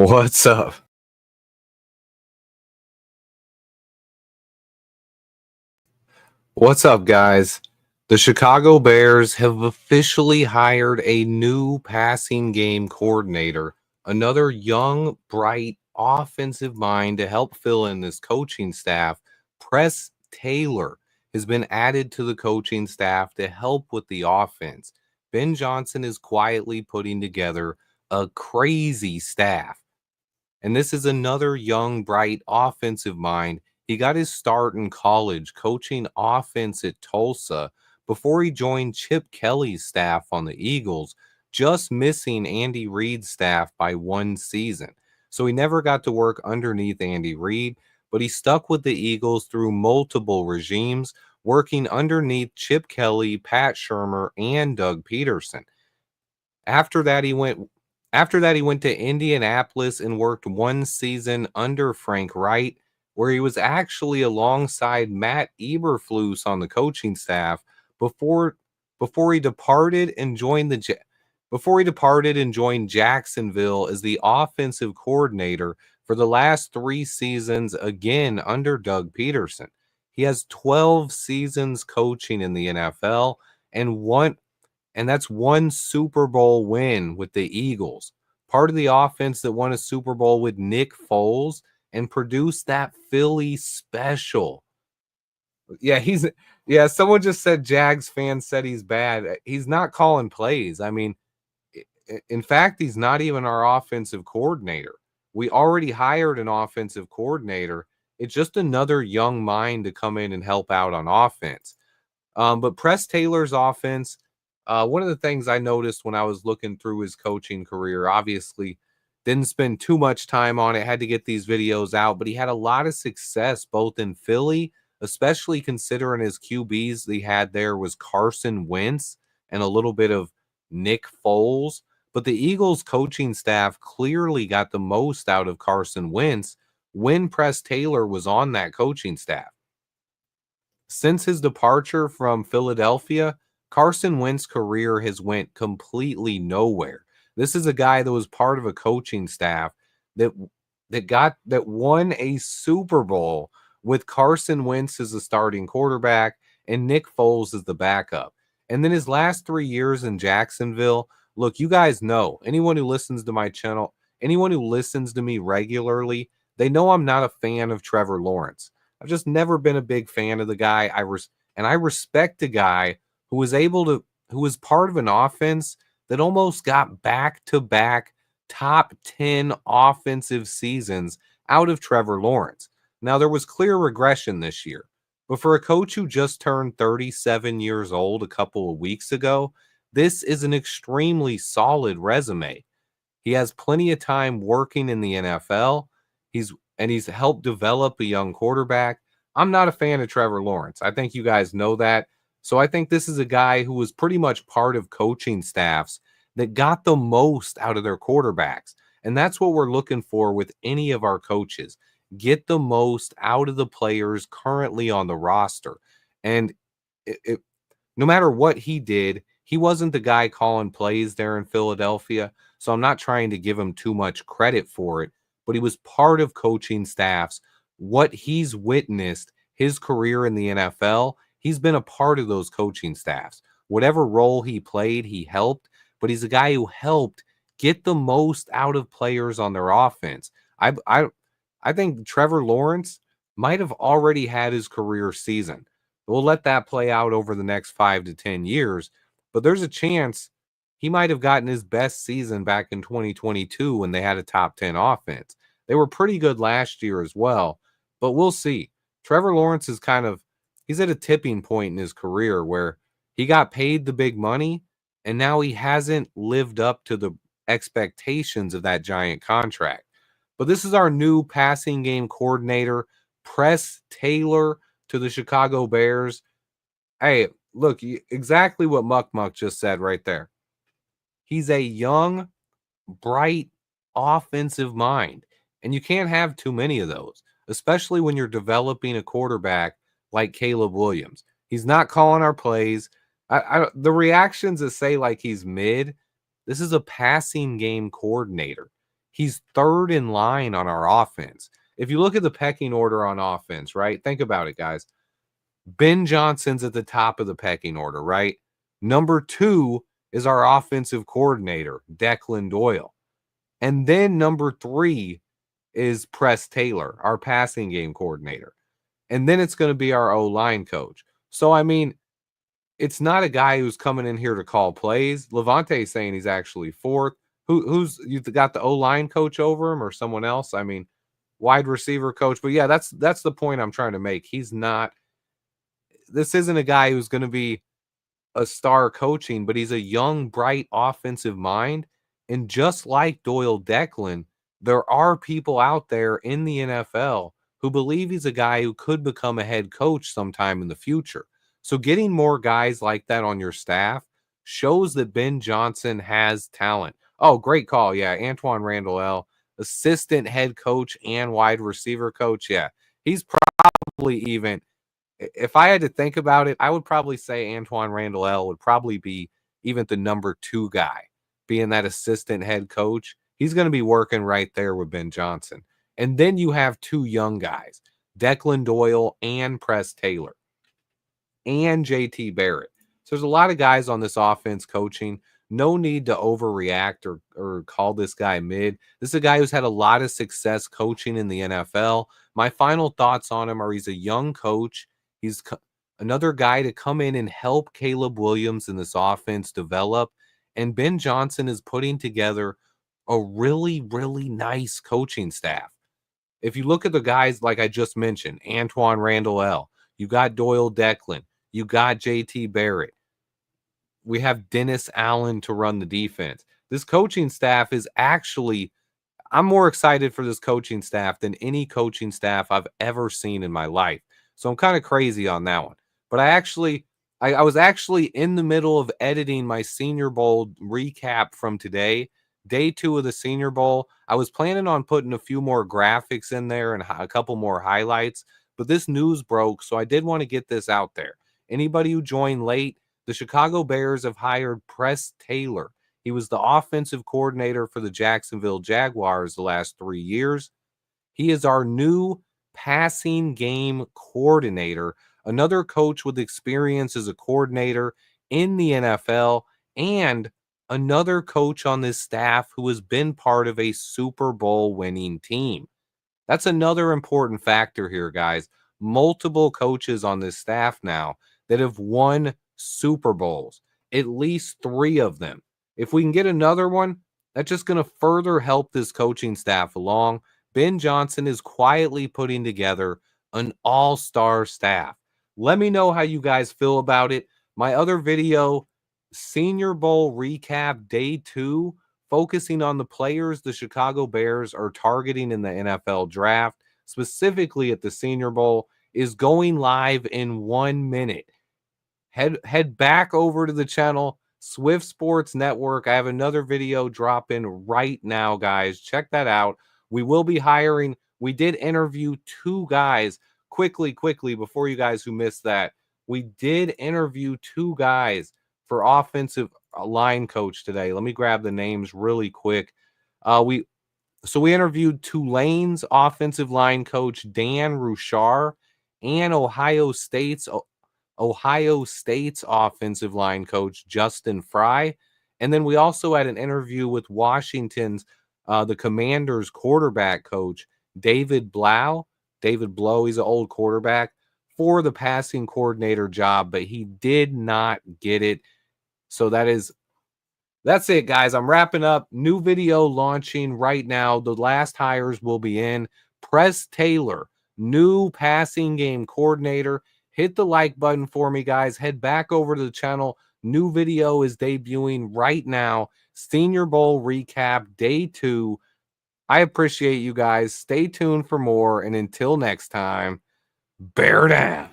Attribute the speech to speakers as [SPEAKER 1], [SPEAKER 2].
[SPEAKER 1] What's up? What's up, guys? The Chicago Bears have officially hired a new passing game coordinator, another young, bright, offensive mind to help fill in this coaching staff. Press Taylor has been added to the coaching staff to help with the offense. Ben Johnson is quietly putting together a crazy staff. And this is another young, bright offensive mind. He got his start in college coaching offense at Tulsa before he joined Chip Kelly's staff on the Eagles, just missing Andy Reid's staff by one season. So he never got to work underneath Andy Reid, but he stuck with the Eagles through multiple regimes, working underneath Chip Kelly, Pat Shermer, and Doug Peterson. After that, he went after that he went to Indianapolis and worked one season under Frank Wright, where he was actually alongside Matt Eberflus on the coaching staff before before he departed and joined Jacksonville as the offensive coordinator for the last 3 seasons, again under Doug Peterson. He has 12 seasons coaching in the NFL and that's one Super Bowl win with the Eagles. Part of the offense that won a Super Bowl with Nick Foles and produced that Philly special. Yeah, someone just said Jags fans said he's bad. He's not calling plays. I mean, in fact, he's not even our offensive coordinator. We already hired an offensive coordinator. It's just another young mind to come in and help out on offense. But Press Taylor's offense, one of the things I noticed when I was looking through his coaching career, obviously didn't spend too much time on it, had to get these videos out, but he had a lot of success both in Philly, especially considering his QBs he had there was Carson Wentz and a little bit of Nick Foles. But the Eagles coaching staff clearly got the most out of Carson Wentz when Press Taylor was on that coaching staff. Since his departure from Philadelphia, Carson Wentz's career has went completely nowhere. This is a guy that was part of a coaching staff that that won a Super Bowl with Carson Wentz as the starting quarterback and Nick Foles as the backup. And then his last 3 years in Jacksonville, look, you guys know, anyone who listens to my channel, anyone who listens to me regularly, they know I'm not a fan of Trevor Lawrence. I've just never been a big fan of the guy. I respect a guy who was part of an offense that almost got back-to-back top 10 offensive seasons out of Trevor Lawrence. Now, there was clear regression this year, but for a coach who just turned 37 years old a couple of weeks ago, this is an extremely solid resume. He has plenty of time working in the NFL. He's helped develop a young quarterback. I'm not a fan of Trevor Lawrence. I think you guys know that. So I think this is a guy who was pretty much part of coaching staffs that got the most out of their quarterbacks. And that's what we're looking for with any of our coaches. Get the most out of the players currently on the roster. And no matter what he did, he wasn't the guy calling plays there in Philadelphia. So I'm not trying to give him too much credit for it, but he was part of coaching staffs. What he's witnessed his career in the NFL, he's been a part of those coaching staffs. Whatever role he played, he helped, but he's a guy who helped get the most out of players on their offense. I think Trevor Lawrence might have already had his career season. We'll let that play out over the next 5 to 10 years, but there's a chance he might have gotten his best season back in 2022 when they had a top 10 offense. They were pretty good last year as well, but we'll see. Trevor Lawrence is he's at a tipping point in his career where he got paid the big money and now he hasn't lived up to the expectations of that giant contract. But this is our new passing game coordinator, Press Taylor, to the Chicago Bears. Hey, look, exactly what Muck Muck just said right there. He's a young, bright, offensive mind, and you can't have too many of those, especially when you're developing a quarterback like Caleb Williams. He's not calling our plays. The reactions that say like he's mid, this is a passing game coordinator. He's third in line on our offense. If you look at the pecking order on offense, right? Think about it, guys. Ben Johnson's at the top of the pecking order, right? Number 2 is our offensive coordinator, Declan Doyle. And then number 3 is Press Taylor, our passing game coordinator. And then it's going to be our O-line coach. So, I mean, it's not a guy who's coming in here to call plays. Levante's saying he's actually fourth. Who's you got the O-line coach over him or someone else? I mean, wide receiver coach. But yeah, that's the point I'm trying to make. He's not. This isn't a guy who's going to be a star coaching, but he's a young, bright offensive mind. And just like Doyle Declan, there are people out there in the NFL who believe he's a guy who could become a head coach sometime in the future. So getting more guys like that on your staff shows that Ben Johnson has talent. Oh, great call. Yeah, Antoine Randall L., assistant head coach and wide receiver coach. Yeah, he's probably even if I had to think about it, I would probably say Antoine Randall L. would probably be even the number 2 guy, being that assistant head coach. He's going to be working right there with Ben Johnson. And then you have 2 young guys, Declan Doyle and Press Taylor and JT Barrett. So there's a lot of guys on this offense coaching. No need to overreact or call this guy mid. This is a guy who's had a lot of success coaching in the NFL. My final thoughts on him are he's a young coach. He's another guy to come in and help Caleb Williams in this offense develop. And Ben Johnson is putting together a really, really nice coaching staff. If you look at the guys like I just mentioned, Antoine Randall L., you got Doyle Declan, you got JT Barrett. We have Dennis Allen to run the defense. This coaching staff is actually, I'm more excited for this coaching staff than any coaching staff I've ever seen in my life. So I'm kind of crazy on that one. But I was actually in the middle of editing my Senior Bowl recap from today, day 2 of the Senior Bowl. I was planning on putting a few more graphics in there and a couple more highlights, but this news broke, so I did want to get this out there. Anybody who joined late, the Chicago Bears have hired Press Taylor. He was the offensive coordinator for the Jacksonville Jaguars the last 3 years. He is our new passing game coordinator, another coach with experience as a coordinator in the NFL, and another coach on this staff who has been part of a Super Bowl winning team. That's another important factor here, guys. Multiple coaches on this staff now that have won Super Bowls, at least 3 of them. If we can get another one, that's just going to further help this coaching staff along. Ben Johnson is quietly putting together an all-star staff. Let me know how you guys feel about it. My other video, Senior Bowl recap day 2, focusing on the players the Chicago Bears are targeting in the NFL draft, specifically at the Senior Bowl, is going live in 1 minute. Head back over to the channel, Swift Sports Network. I have another video dropping right now, guys. Check that out. We will be hiring. We did interview 2 guys quickly before you guys who missed that. We did interview 2 guys for offensive line coach today. Let me grab the names really quick. We interviewed Tulane's offensive line coach Dan Ruchar and Ohio State's offensive line coach Justin Fry. And then we also had an interview with Washington's the Commanders quarterback coach David Blau. David Blow, he's an old quarterback, for the passing coordinator job, but he did not get it. So that's it, guys. I'm wrapping up. New video launching right now. The last hires will be in. Press Taylor, new passing game coordinator. Hit the like button for me, guys. Head back over to the channel. New video is debuting right now. Senior Bowl recap, day 2. I appreciate you guys. Stay tuned for more. And until next time, bear down.